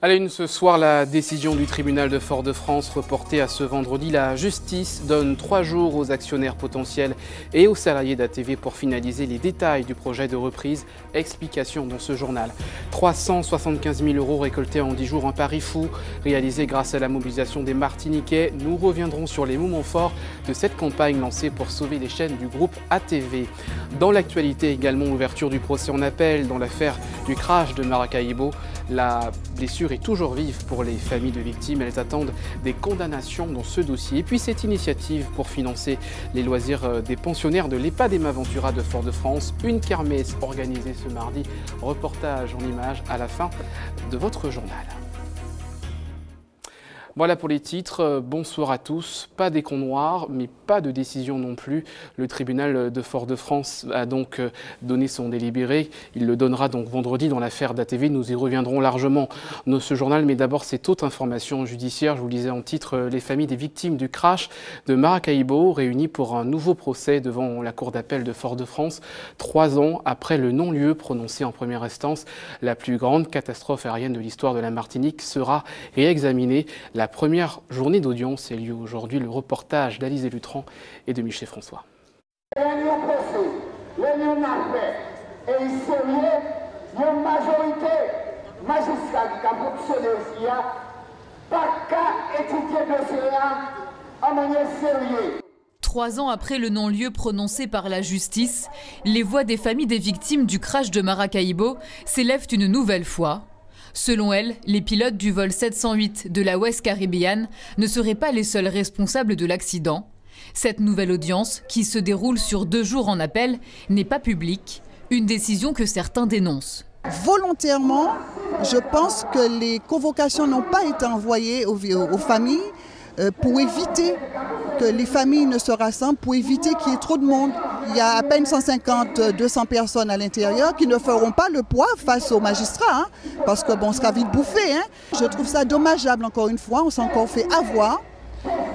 À la une ce soir, la décision du tribunal de Fort-de-France reportée à ce vendredi. La justice donne 3 jours aux actionnaires potentiels et aux salariés d'ATV pour finaliser les détails du projet de reprise. Explication dans ce journal. 375 000 € récoltés en 10 jours, un pari fou réalisé grâce à la mobilisation des Martiniquais. Nous reviendrons sur les moments forts de cette campagne lancée pour sauver les chaînes du groupe ATV. Dans l'actualité également, ouverture du procès en appel dans l'affaire du crash de Maracaibo. La blessure est toujours vive pour les familles de victimes. Elles attendent des condamnations dans ce dossier. Et puis cette initiative pour financer les loisirs des pensionnaires de l'EHPAD Emma Ventura de Fort-de-France. Une kermesse organisée ce mardi. Reportage en images à la fin de votre journal. Voilà pour les titres. Bonsoir à tous. Pas d'écran noir, mais pas de décision non plus. Le tribunal de Fort-de-France a donc donné son délibéré. Il le donnera donc vendredi dans l'affaire d'ATV. Nous y reviendrons largement dans ce journal. Mais d'abord, cette autre information judiciaire. Je vous le disais en titre, les familles des victimes du crash de Maracaibo réunies pour un nouveau procès devant la Cour d'appel de Fort-de-France. 3 ans après le non-lieu prononcé en première instance, la plus grande catastrophe aérienne de l'histoire de la Martinique sera réexaminée. La première journée d'audience a lieu aujourd'hui. Le reportage d'Alizé Lutran et de Michel François. Trois ans après le non-lieu prononcé par la justice, les voix des familles des victimes du crash de Maracaibo s'élèvent une nouvelle fois. Selon elle, les pilotes du vol 708 de la West Caribbean ne seraient pas les seuls responsables de l'accident. Cette nouvelle audience, qui se déroule sur 2 jours en appel, n'est pas publique, une décision que certains dénoncent. Volontairement, je pense que les convocations n'ont pas été envoyées aux familles pour éviter que les familles ne se rassemblent, pour éviter qu'il y ait trop de monde. Il y a à peine 150-200 personnes à l'intérieur qui ne feront pas le poids face aux magistrats, parce que bon, on sera vite bouffé. Je trouve ça dommageable, encore une fois, on s'est encore fait avoir.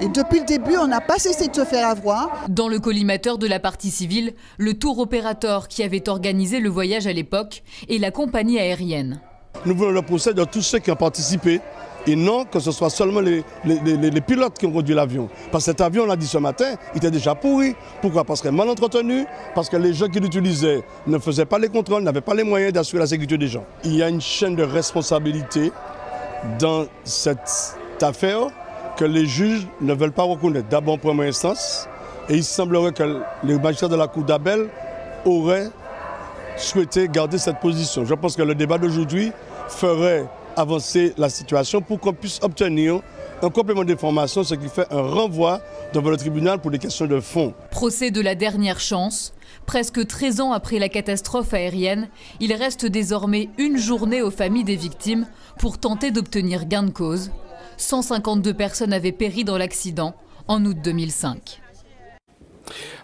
Et depuis le début, on n'a pas cessé de se faire avoir. Dans le collimateur de la partie civile, le tour opérateur qui avait organisé le voyage à l'époque et la compagnie aérienne. Nous voulons le procès de tous ceux qui ont participé. Et non que ce soit seulement les pilotes qui ont conduit l'avion. Parce que cet avion, on l'a dit ce matin, il était déjà pourri. Pourquoi? Parce qu'il est mal entretenu, parce que les gens qui l'utilisaient ne faisaient pas les contrôles, n'avaient pas les moyens d'assurer la sécurité des gens. Il y a une chaîne de responsabilité dans cette affaire que les juges ne veulent pas reconnaître. D'abord en première instance, et il semblerait que les magistrats de la Cour d'appel auraient souhaité garder cette position. Je pense que le débat d'aujourd'hui ferait avancer la situation pour qu'on puisse obtenir un complément d'information, ce qui fait un renvoi devant le tribunal pour des questions de fond. Procès de la dernière chance. Presque 13 ans après la catastrophe aérienne, il reste désormais une journée aux familles des victimes pour tenter d'obtenir gain de cause. 152 personnes avaient péri dans l'accident en août 2005.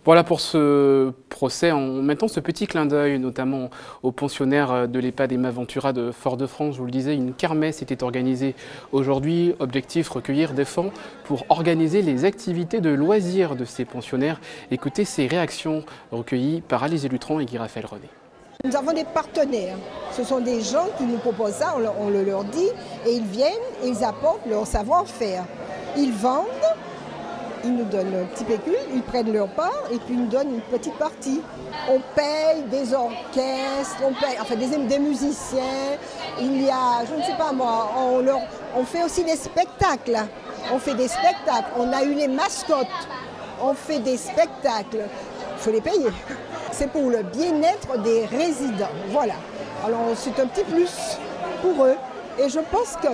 Voilà pour ce procès. En mettant ce petit clin d'œil, notamment aux pensionnaires de l'EHPAD Emma Ventura de Fort-de-France, je vous le disais, une kermesse était organisée aujourd'hui. Objectif, recueillir des fonds pour organiser les activités de loisirs de ces pensionnaires. Écoutez ces réactions recueillies par Alizé Lutran et Guy Raphaël René. Nous avons des partenaires. Ce sont des gens qui nous proposent ça, on le leur dit, et ils viennent et ils apportent leur savoir-faire. Ils vendent. Ils nous donnent un petit pécule, ils prennent leur part et puis ils nous donnent une petite partie. On paye des orchestres, on paye enfin des musiciens, il y a, je ne sais pas moi, on fait aussi des spectacles. On fait des spectacles, on a eu les mascottes, on fait des spectacles, il faut les payer. C'est pour le bien-être des résidents, voilà. Alors c'est un petit plus pour eux et je pense que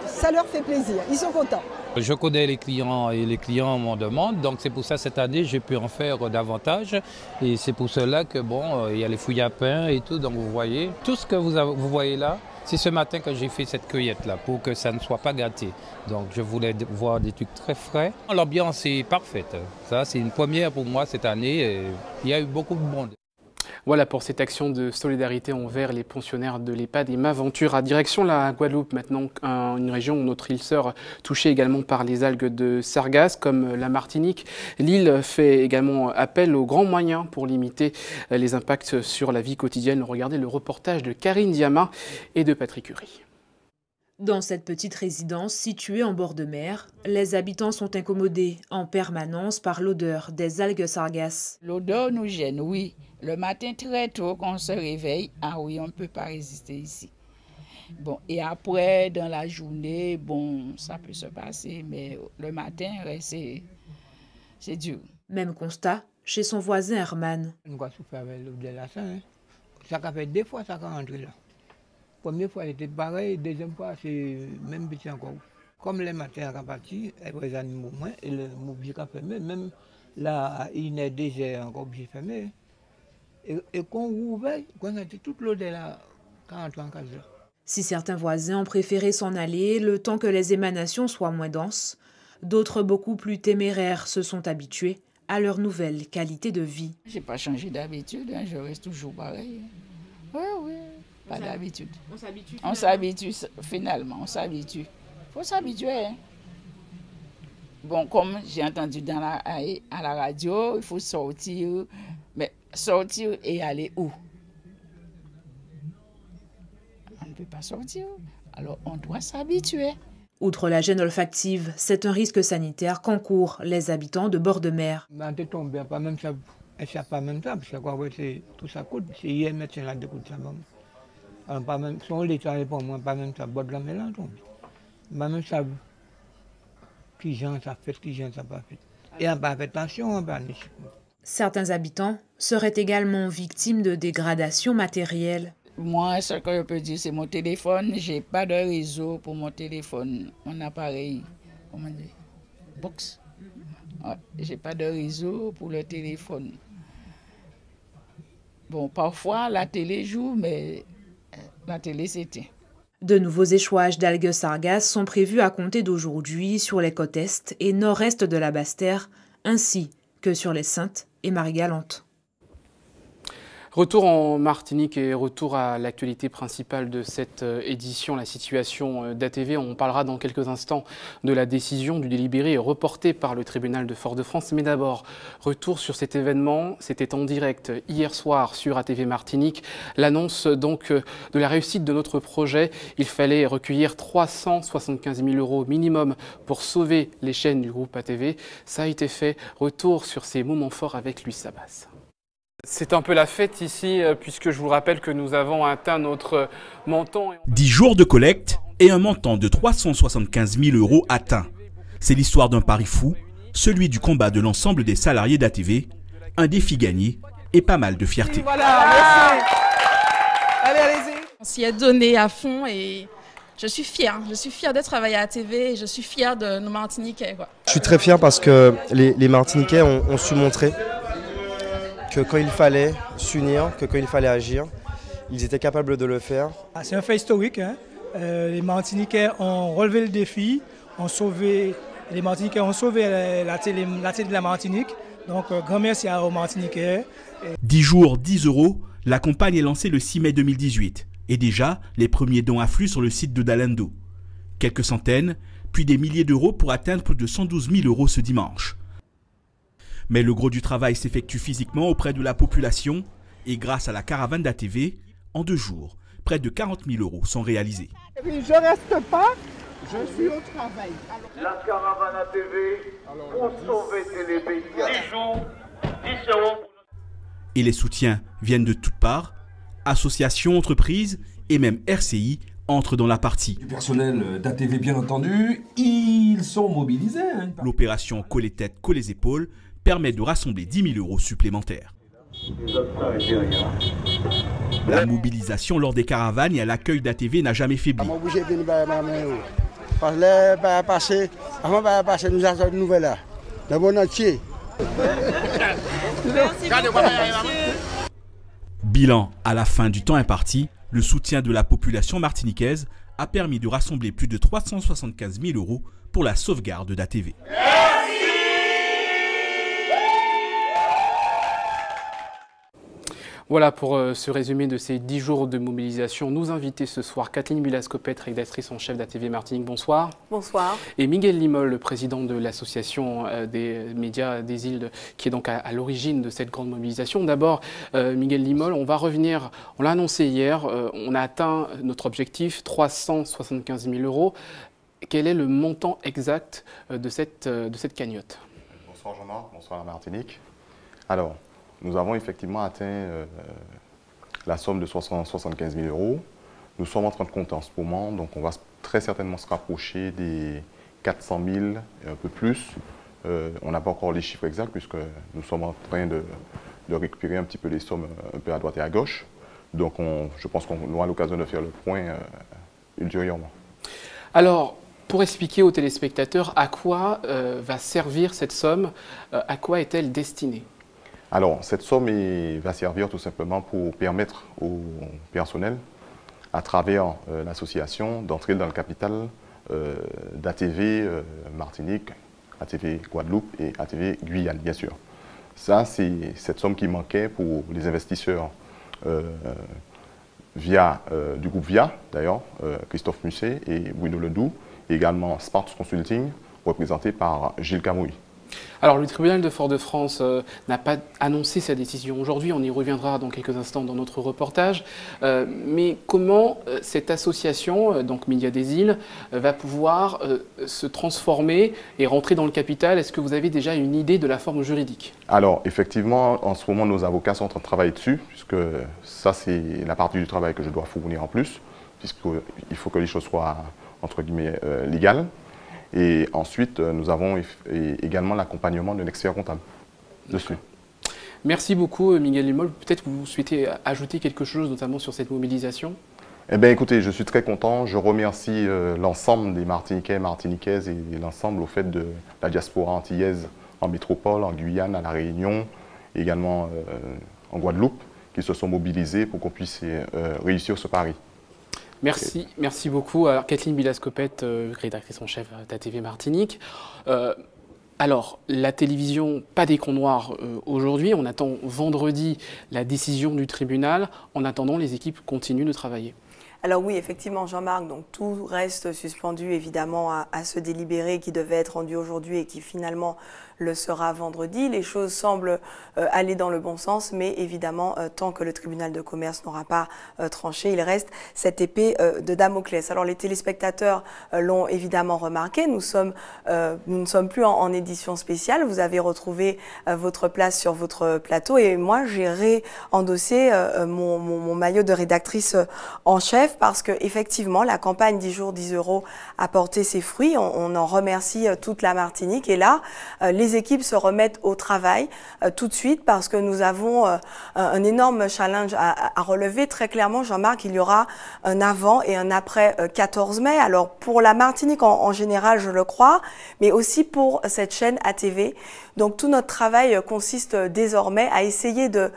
ça leur fait plaisir, ils sont contents. Je connais les clients et les clients m'en demandent, donc c'est pour ça cette année j'ai pu en faire davantage et c'est pour cela que bon, il y a les fouilles à pain et tout, donc vous voyez, tout ce que vous voyez là, c'est ce matin que j'ai fait cette cueillette là pour que ça ne soit pas gâté. Donc je voulais voir des trucs très frais. L'ambiance est parfaite, ça c'est une première pour moi cette année, et il y a eu beaucoup de monde. Voilà pour cette action de solidarité envers les pensionnaires de l'EHPAD Emma Ventura. Direction la Guadeloupe maintenant, une région où notre île sœur touchée également par les algues de sargasse comme la Martinique. L'île fait également appel aux grands moyens pour limiter les impacts sur la vie quotidienne. Regardez le reportage de Karine Diama et de Patrick Curie. Dans cette petite résidence située en bord de mer, les habitants sont incommodés en permanence par l'odeur des algues sargasses. L'odeur nous gêne, oui. Le matin très tôt, quand on se réveille, ah oui, on ne peut pas résister ici. Bon, et après, dans la journée, bon, ça peut se passer, mais le matin, c'est dur. Même constat chez son voisin Herman. On a souffert avec l'odeur là, ça a fait 2 fois ça a rentré là. Première fois, c'était pareil. Deuxième fois, c'est même petit encore. Comme les matins à partir, les animaux moins, et le mobilier a fermé. Même là, il est déjà encore obligé fermé. Et quand on ouvre, quand on a toute l'odeur là, 43 cas là. Si certains voisins ont préféré s'en aller le temps que les émanations soient moins denses, d'autres beaucoup plus téméraires se sont habitués à leur nouvelle qualité de vie. Je n'ai pas changé d'habitude, hein, je reste toujours pareil. Oui, oui. Pas d'habitude. On s'habitue finalement, on s'habitue. Il faut s'habituer. Hein. Bon, comme j'ai entendu à la radio, il faut sortir. Mais sortir et aller où? On ne peut pas sortir. Alors on doit s'habituer. Outre la gêne olfactive, c'est un risque sanitaire qu'encourent les habitants de bord de mer. Mais tombe pas même ça, pas même ça, parce que tout ça coûte. C'est hier médecin là de coûte ça même. Alors, pas même, si on l'état pour moi, pas même ça, boire de la mélange, pas même ça, qui gens ça fait, qui gens ça pas fait. Et on pas fait attention, on pas. Certains habitants seraient également victimes de dégradation matérielle. Moi, ce que je peux dire, c'est mon téléphone. J'ai pas de réseau pour mon téléphone, mon appareil, comment dire, box. Ouais, j'ai pas de réseau pour le téléphone. Bon, parfois la télé joue, mais la télé s'éteint. De nouveaux échouages d'algues sargasses sont prévus à compter d'aujourd'hui sur les côtes est et nord-est de la Basse-Terre, ainsi que sur les Saintes et Marie-Galante. Retour en Martinique et retour à l'actualité principale de cette édition, la situation d'ATV. On parlera dans quelques instants de la décision du délibéré reportée par le tribunal de Fort-de-France. Mais d'abord, retour sur cet événement. C'était en direct hier soir sur ATV Martinique. L'annonce donc de la réussite de notre projet. Il fallait recueillir 375 000 € minimum pour sauver les chaînes du groupe ATV. Ça a été fait. Retour sur ces moments forts avec Louis Sabas. C'est un peu la fête ici, puisque je vous rappelle que nous avons atteint notre montant. 10 jours de collecte et un montant de 375 000 € atteint. C'est l'histoire d'un pari fou, celui du combat de l'ensemble des salariés d'ATV, un défi gagné et pas mal de fierté. Voilà, merci. Allez, on s'y est donné à fond et je suis fière de travailler à ATV et je suis fière de nos Martiniquais, quoi. Je suis très fier parce que les Martiniquais ont su montrer que quand il fallait s'unir, que quand il fallait agir, ils étaient capables de le faire. C'est un fait historique. Hein. Les Martiniquais ont relevé le défi, les Martiniquais ont sauvé la télé de la Martinique. Donc, grand merci aux Martiniquais. 10 jours, 10 €, la campagne est lancée le 6 mai 2018. Et déjà, les premiers dons affluent sur le site de Dalendo. Quelques centaines, puis des milliers d'euros pour atteindre plus de 112 000 € ce dimanche. Mais le gros du travail s'effectue physiquement auprès de la population et grâce à la caravane d'ATV, en 2 jours, près de 40 000 € sont réalisés. Je ne reste pas, je suis au travail. La caravane ATV pour sauver Télépédia. 10 jours, 10 €. Et les soutiens viennent de toutes parts. Associations, entreprises et même RCI entrent dans la partie. Du personnel d'ATV bien entendu, ils sont mobilisés. L'opération Coller tête, coller épaules permet de rassembler 10 000 € supplémentaires. La mobilisation lors des caravanes et à l'accueil d'ATV n'a jamais faibli. Bilan, à la fin du temps imparti, le soutien de la population martiniquaise a permis de rassembler plus de 375 000 € pour la sauvegarde d'ATV. Voilà pour ce résumé de ces 10 jours de mobilisation. Nous invités ce soir, Kathleen Bilascopette, rédactrice en chef d'ATV Martinique. Bonsoir. Bonsoir. Et Miguel Limol, le président de l'association des médias des îles, qui est donc à l'origine de cette grande mobilisation. D'abord, Miguel Limol, on va revenir, on l'a annoncé hier, on a atteint notre objectif, 375 000 €. Quel est le montant exact de cette cagnotte? Bonsoir Jean-Marc, bonsoir la Martinique. Alors, nous avons effectivement atteint la somme de 375 000 €. Nous sommes en train de compter en ce moment, donc on va très certainement se rapprocher des 400 000, un peu plus. On n'a pas encore les chiffres exacts puisque nous sommes en train de récupérer un petit peu les sommes un peu à droite et à gauche. Donc je pense qu'on aura l'occasion de faire le point ultérieurement. Alors, pour expliquer aux téléspectateurs à quoi va servir cette somme, à quoi est-elle destinée? Alors, cette somme va servir tout simplement pour permettre au personnel, à travers l'association, d'entrer dans le capital d'ATV Martinique, ATV Guadeloupe et ATV Guyane, bien sûr. Ça, c'est cette somme qui manquait pour les investisseurs du groupe VIA, d'ailleurs, Christophe Musset et Bruno Ledoux, et également Sparks Consulting, représenté par Gilles Camouille. Alors, le tribunal de Fort-de-France n'a pas annoncé sa décision aujourd'hui, on y reviendra dans quelques instants dans notre reportage. Mais comment cette association, donc Médias des Îles, va pouvoir se transformer et rentrer dans le capital? Est-ce que vous avez déjà une idée de la forme juridique? Alors, effectivement, en ce moment, nos avocats sont en train de travailler dessus, puisque ça, c'est la partie du travail que je dois fournir en plus, puisqu'il faut que les choses soient, entre guillemets, légales. Et ensuite, nous avons également l'accompagnement d'un expert comptable dessus. Merci beaucoup, Miguel Limol. Peut-être que vous souhaitez ajouter quelque chose, notamment sur cette mobilisation? Eh bien, écoutez, je suis très content. Je remercie l'ensemble des Martiniquais et Martiniquaises et l'ensemble au fait de la diaspora antillaise en métropole, en Guyane, à La Réunion, et également en Guadeloupe, qui se sont mobilisés pour qu'on puisse réussir ce pari. Merci beaucoup. Alors, Kathleen Bilascopette, rédactrice en chef d'ATV Martinique. Alors, la télévision, pas d'écran noir aujourd'hui. On attend vendredi la décision du tribunal. En attendant, les équipes continuent de travailler. Alors oui, effectivement, Jean-Marc, donc tout reste suspendu évidemment à ce délibéré qui devait être rendu aujourd'hui et qui finalement le sera vendredi. Les choses semblent aller dans le bon sens, mais évidemment, tant que le tribunal de commerce n'aura pas tranché, il reste cette épée de Damoclès. Alors les téléspectateurs l'ont évidemment remarqué, nous ne sommes plus en édition spéciale. Vous avez retrouvé votre place sur votre plateau et moi j'ai réendossé mon maillot de rédactrice en chef parce que effectivement la campagne 10 jours 10 € a porté ses fruits. On en remercie toute la Martinique et là les équipes se remettent au travail tout de suite parce que nous avons un énorme challenge à relever. Très clairement, Jean-Marc, il y aura un avant et un après 14 mai. Alors pour la Martinique en général, je le crois, mais aussi pour cette chaîne ATV. Donc tout notre travail consiste désormais à essayer de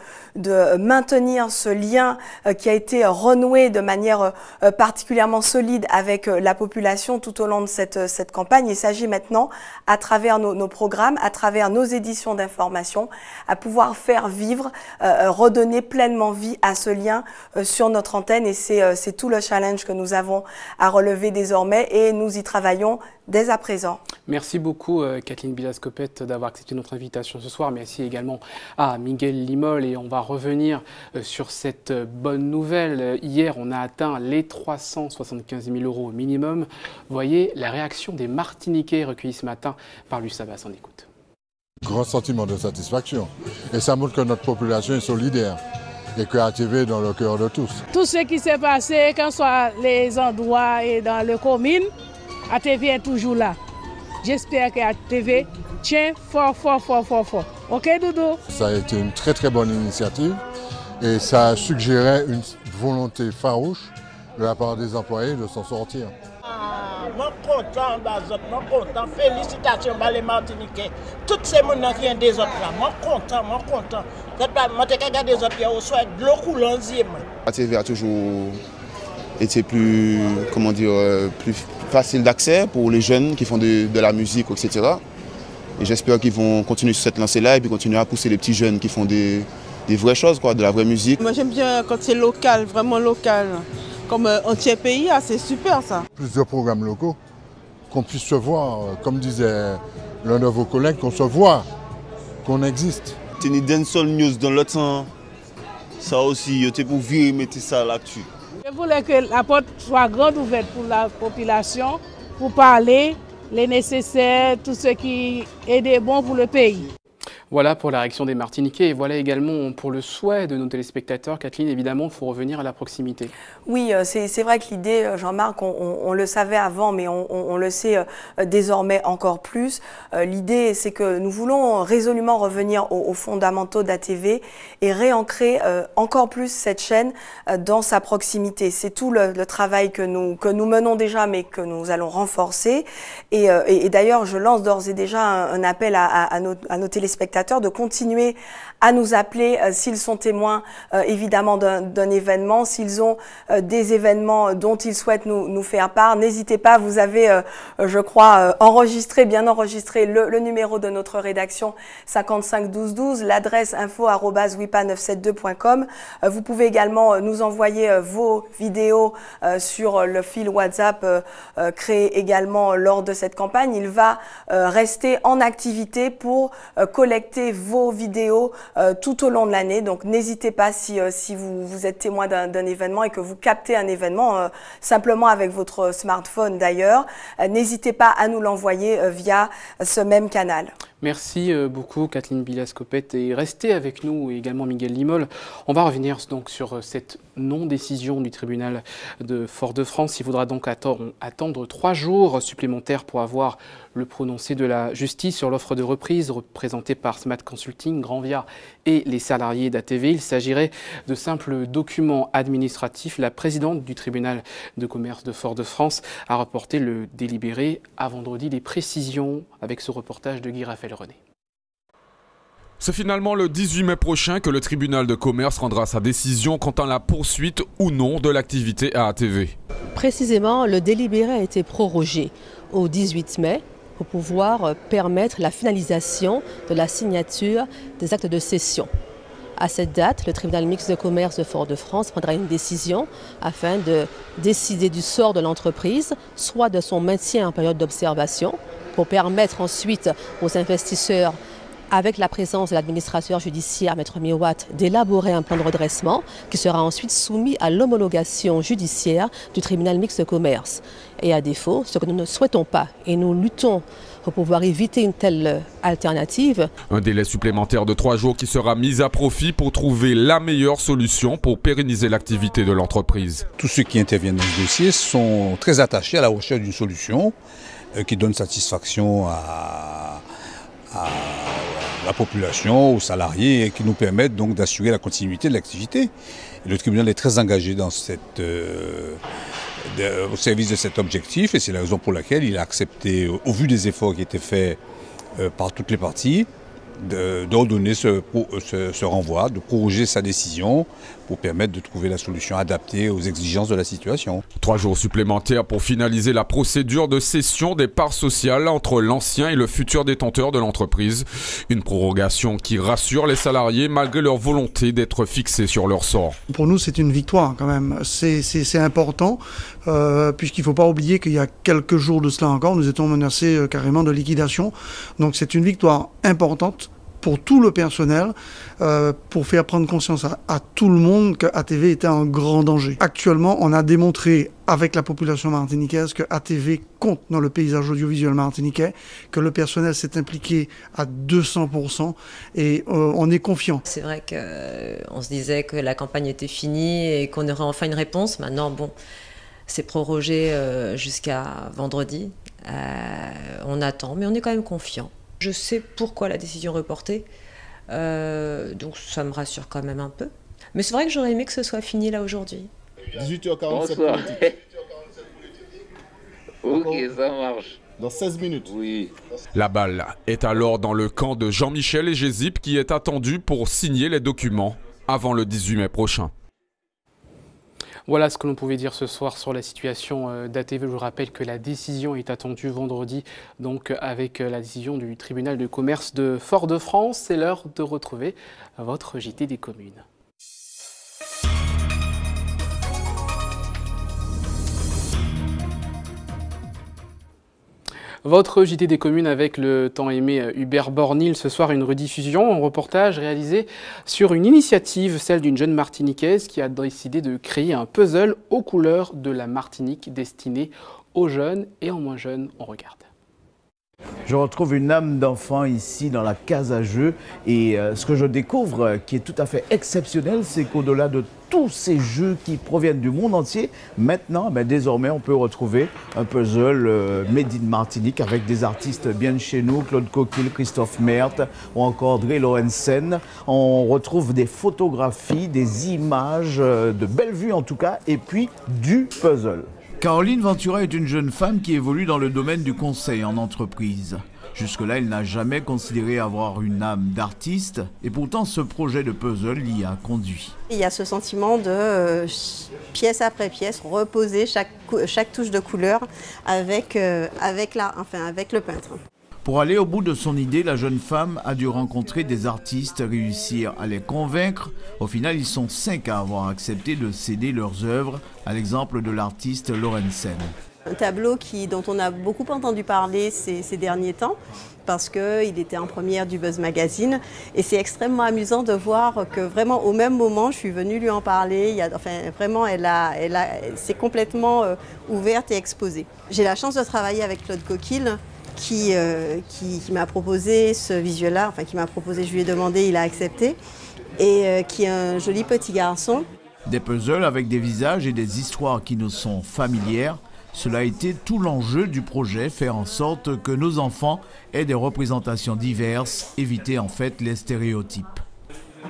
maintenir ce lien qui a été renoué de manière particulièrement solide avec la population tout au long de cette campagne. Il s'agit maintenant, à travers nos programmes, à travers nos éditions d'information, à pouvoir faire vivre, redonner pleinement vie à ce lien sur notre antenne. Et c'est tout le challenge que nous avons à relever désormais et nous y travaillons dès à présent. Merci beaucoup Kathleen Bilascopette d'avoir accepté notre invitation ce soir. Merci également à Miguel Limol et on va revenir sur cette bonne nouvelle. Hier, on a atteint les 375 000 € au minimum. Voyez la réaction des Martiniquais recueillis ce matin par l'USABAS. On écoute. Grand sentiment de satisfaction et ça montre que notre population est solidaire et que ATV est dans le cœur de tous. Tout ce qui s'est passé, que ce soit les endroits et dans les communes, ATV est toujours là. J'espère que ATV tient fort, fort, fort, fort, fort. Ok, Doudou? Ça a été une très très bonne initiative et ça a suggéré une volonté farouche de la part des employés de s'en sortir. Je suis content, je suis content. Félicitations les Martiniquais. Tous ces gens qui sont des autres là, je suis content, je suis content. Je suis content des autres qui ont soit de l'eau coulante. ATV a toujours été plus, comment dire, plus facile d'accès pour les jeunes qui font de la musique, etc. Et j'espère qu'ils vont continuer sur cette lancée-là et puis continuer à pousser les petits jeunes qui font des vraies choses, quoi, de la vraie musique. Moi j'aime bien quand c'est local, vraiment local. Comme entier pays, c'est super ça. Plusieurs programmes locaux, qu'on puisse se voir, comme disait l'un de vos collègues, qu'on se voit, qu'on existe. Tenir dancehall news dans l'autre sens, ça aussi, c'est pour virer, mettre ça là-dessus. Je voulais que la porte soit grande ouverte pour la population, pour parler les nécessaires, tout ce qui est bon pour le pays. Voilà pour la réaction des Martiniquais et voilà également pour le souhait de nos téléspectateurs. Kathleen, évidemment, il faut revenir à la proximité. Oui, c'est vrai que l'idée, Jean-Marc, on le savait avant, mais on le sait désormais encore plus. L'idée, c'est que nous voulons résolument revenir aux fondamentaux d'ATV et réancrer encore plus cette chaîne dans sa proximité. C'est tout le travail que nous menons déjà, mais que nous allons renforcer. Et d'ailleurs, je lance d'ores et déjà un appel à nos téléspectateurs de continuer à nous appeler s'ils sont témoins évidemment d'un événement, s'ils ont des événements dont ils souhaitent nous faire part. N'hésitez pas, vous avez, je crois, bien enregistré le numéro de notre rédaction 55 12 12, l'adresse info@wipa972.com. Vous pouvez également nous envoyer vos vidéos sur le fil WhatsApp créé également lors de cette campagne. Il va rester en activité pour collecter vos vidéos tout au long de l'année. Donc n'hésitez pas si vous êtes témoin d'un événement et que vous captez un événement simplement avec votre smartphone d'ailleurs, n'hésitez pas à nous l'envoyer via ce même canal. Merci beaucoup Kathleen Bilas-Copette et restez avec nous et également Miguel Limol. On va revenir donc sur cette non-décision du tribunal de Fort-de-France. Il faudra donc attendre 3 jours supplémentaires pour avoir le prononcé de la justice sur l'offre de reprise représentée par Smart Consulting, Granvia et les salariés d'ATV. Il s'agirait de simples documents administratifs. La présidente du tribunal de commerce de Fort-de-France a reporté le délibéré à vendredi. Les précisions avec ce reportage de Guy Raphaël René. C'est finalement le 18 mai prochain que le tribunal de commerce rendra sa décision quant à la poursuite ou non de l'activité à ATV. Précisément, le délibéré a été prorogé au 18 mai pour pouvoir permettre la finalisation de la signature des actes de cession. À cette date, le tribunal mixte de commerce de Fort-de-France prendra une décision afin de décider du sort de l'entreprise, soit de son maintien en période d'observation, pour permettre ensuite aux investisseurs, avec la présence de l'administrateur judiciaire, Maître Miwat, d'élaborer un plan de redressement qui sera ensuite soumis à l'homologation judiciaire du tribunal mixte de commerce. Et à défaut, ce que nous ne souhaitons pas, et nous luttons pour pouvoir éviter une telle alternative. Un délai supplémentaire de 3 jours qui sera mis à profit pour trouver la meilleure solution pour pérenniser l'activité de l'entreprise. Tous ceux qui interviennent dans ce dossier sont très attachés à la recherche d'une solution qui donne satisfaction à la population, aux salariés, et qui nous permettent donc d'assurer la continuité de l'activité. Le tribunal est très engagé dans au service de cet objectif, et c'est la raison pour laquelle il a accepté, au vu des efforts qui étaient faits par toutes les parties, d'ordonner ce renvoi, de proroger sa décision pour permettre de trouver la solution adaptée aux exigences de la situation. 3 jours supplémentaires pour finaliser la procédure de cession des parts sociales entre l'ancien et le futur détenteur de l'entreprise. Une prorogation qui rassure les salariés malgré leur volonté d'être fixés sur leur sort. Pour nous, c'est une victoire quand même. C'est important puisqu'il ne faut pas oublier qu'il y a quelques jours de cela encore, nous étions menacés carrément de liquidation. Donc c'est une victoire importante pour tout le personnel, pour faire prendre conscience à tout le monde que ATV était en grand danger. Actuellement, on a démontré avec la population martiniquaise que ATV compte dans le paysage audiovisuel martiniquais, que le personnel s'est impliqué à 200% et on est confiant. C'est vrai qu'on se disait que la campagne était finie et qu'on aurait enfin une réponse. Maintenant, bon, c'est prorogé jusqu'à vendredi. On attend, mais on est quand même confiant. Je sais pourquoi la décision est reportée, donc ça me rassure quand même un peu. Mais c'est vrai que j'aurais aimé que ce soit fini là aujourd'hui. 18h47 politique. Ok, ça marche. Dans 16 minutes. Oui. La balle est alors dans le camp de Jean-Michel et Gésip qui est attendu pour signer les documents avant le 18 mai prochain. Voilà ce que l'on pouvait dire ce soir sur la situation d'ATV. Je vous rappelle que la décision est attendue vendredi, donc avec la décision du tribunal de commerce de Fort-de-France. C'est l'heure de retrouver votre JT des communes. Votre JT des communes avec le tant aimé Hubert Bornil. Ce soir, une rediffusion, un reportage réalisé sur une initiative, celle d'une jeune Martiniquaise qui a décidé de créer un puzzle aux couleurs de la Martinique destiné aux jeunes et aux moins jeunes. On regarde. Je retrouve une âme d'enfant ici dans la case à jeux et ce que je découvre qui est tout à fait exceptionnel, c'est qu'au-delà de tous ces jeux qui proviennent du monde entier, maintenant, désormais, on peut retrouver un puzzle made in Martinique avec des artistes bien de chez nous, Claude Coquille, Christophe Merthe ou encore Dre Lorenzen. On retrouve des photographies, des images, de belles vues en tout cas, et puis du puzzle. Caroline Ventura est une jeune femme qui évolue dans le domaine du conseil en entreprise. Jusque-là, elle n'a jamais considéré avoir une âme d'artiste et pourtant ce projet de puzzle l'y a conduit. Il y a ce sentiment de pièce après pièce, reposer chaque touche de couleur avec le peintre. Pour aller au bout de son idée, la jeune femme a dû rencontrer des artistes, réussir à les convaincre. Au final, ils sont 5 à avoir accepté de céder leurs œuvres, à l'exemple de l'artiste Lorenzen. Un tableau dont on a beaucoup entendu parler ces derniers temps, parce qu'il était en première du Buzz Magazine. Et c'est extrêmement amusant de voir que vraiment au même moment, je suis venue lui en parler. Vraiment, elle s'est complètement ouverte et exposée. J'ai la chance de travailler avec Claude Coquille, qui m'a proposé ce visuel-là, je lui ai demandé, il a accepté, et qui est un joli petit garçon. Des puzzles avec des visages et des histoires qui nous sont familières, cela a été tout l'enjeu du projet, faire en sorte que nos enfants aient des représentations diverses, éviter en fait les stéréotypes.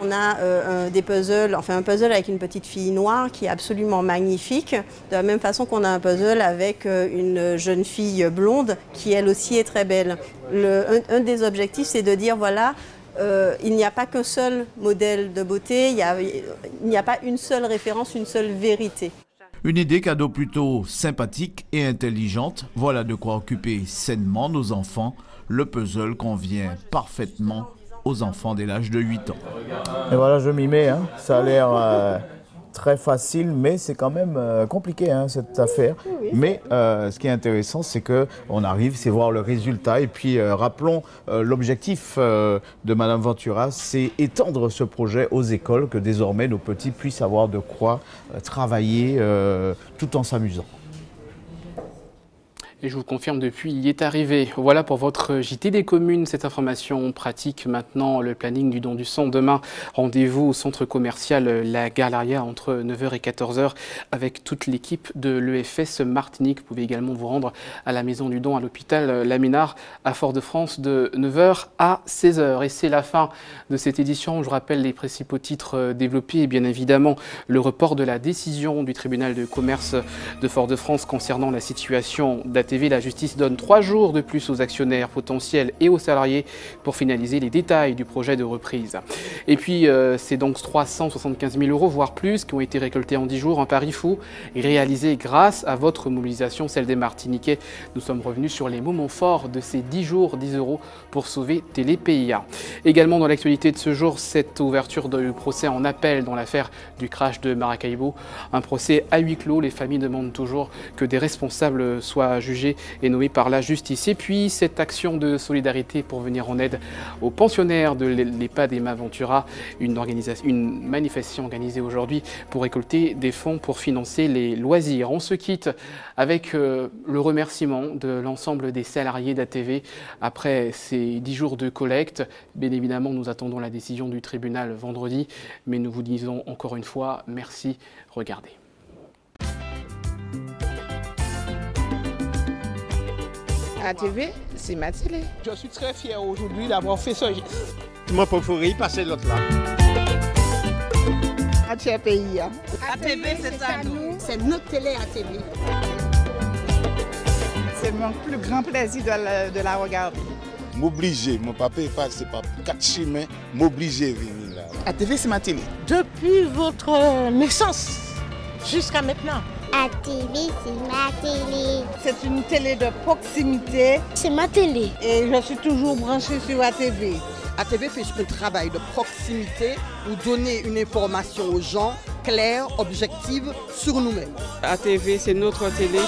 On a un puzzle avec une petite fille noire qui est absolument magnifique, de la même façon qu'on a un puzzle avec une jeune fille blonde qui elle aussi est très belle. Un des objectifs, c'est de dire voilà, il n'y a pas qu'un seul modèle de beauté, il n'y a pas une seule référence, une seule vérité. Une idée cadeau plutôt sympathique et intelligente, voilà de quoi occuper sainement nos enfants. Le puzzle convient parfaitement aux enfants dès l'âge de 8 ans. Et voilà, je m'y mets, ça a l'air très facile, mais c'est quand même compliqué cette affaire. Oui. Mais ce qui est intéressant, c'est qu'on arrive, c'est voir le résultat. Et puis rappelons, l'objectif de Madame Ventura, c'est étendre ce projet aux écoles, que désormais nos petits puissent avoir de quoi travailler tout en s'amusant. Et je vous confirme, depuis, il y est arrivé. Voilà pour votre JT des communes. Cette information pratique maintenant, le planning du don du sang. Demain, rendez-vous au centre commercial La Galeria entre 9h et 14h avec toute l'équipe de l'EFS Martinique. Vous pouvez également vous rendre à la maison du don à l'hôpital Laminard à Fort-de-France de 9h à 16h. Et c'est la fin de cette édition. Je rappelle les principaux titres développés et bien évidemment le report de la décision du tribunal de commerce de Fort-de-France concernant la situation d'ATV. La justice donne 3 jours de plus aux actionnaires potentiels et aux salariés pour finaliser les détails du projet de reprise. Et puis, c'est donc 375 000 €, voire plus, qui ont été récoltés en 10 jours. Un pari fou réalisé grâce à votre mobilisation, celle des Martiniquais. Nous sommes revenus sur les moments forts de ces 10 jours, 10 € pour sauver TéléPIA. Également dans l'actualité de ce jour, cette ouverture du procès en appel dans l'affaire du crash de Maracaibo. Un procès à huis clos. Les familles demandent toujours que des responsables soient jugés et nommé par la justice. Et puis cette action de solidarité pour venir en aide aux pensionnaires de l'EHPAD Emma Ventura, une manifestation organisée aujourd'hui pour récolter des fonds pour financer les loisirs. On se quitte avec le remerciement de l'ensemble des salariés d'ATV après ces 10 jours de collecte. Bien évidemment, nous attendons la décision du tribunal vendredi, mais nous vous disons encore une fois merci. Regardez. ATV, c'est ma télé. Je suis très fier aujourd'hui d'avoir fait ce geste. Mon préféré, passer l'autre là. ATV, c'est ça nous. C'est notre télé ATV. C'est mon plus grand plaisir de la regarder. M'obliger, mon papa est pas, c'est pas 4 chemins, m'obliger à venir là. ATV, c'est ma télé. Depuis votre naissance, jusqu'à maintenant. ATV, c'est ma télé. C'est une télé de proximité. C'est ma télé. Et je suis toujours branchée sur ATV. ATV fait un travail de proximité pour donner une information aux gens claire, objective sur nous-mêmes. ATV, c'est notre télé.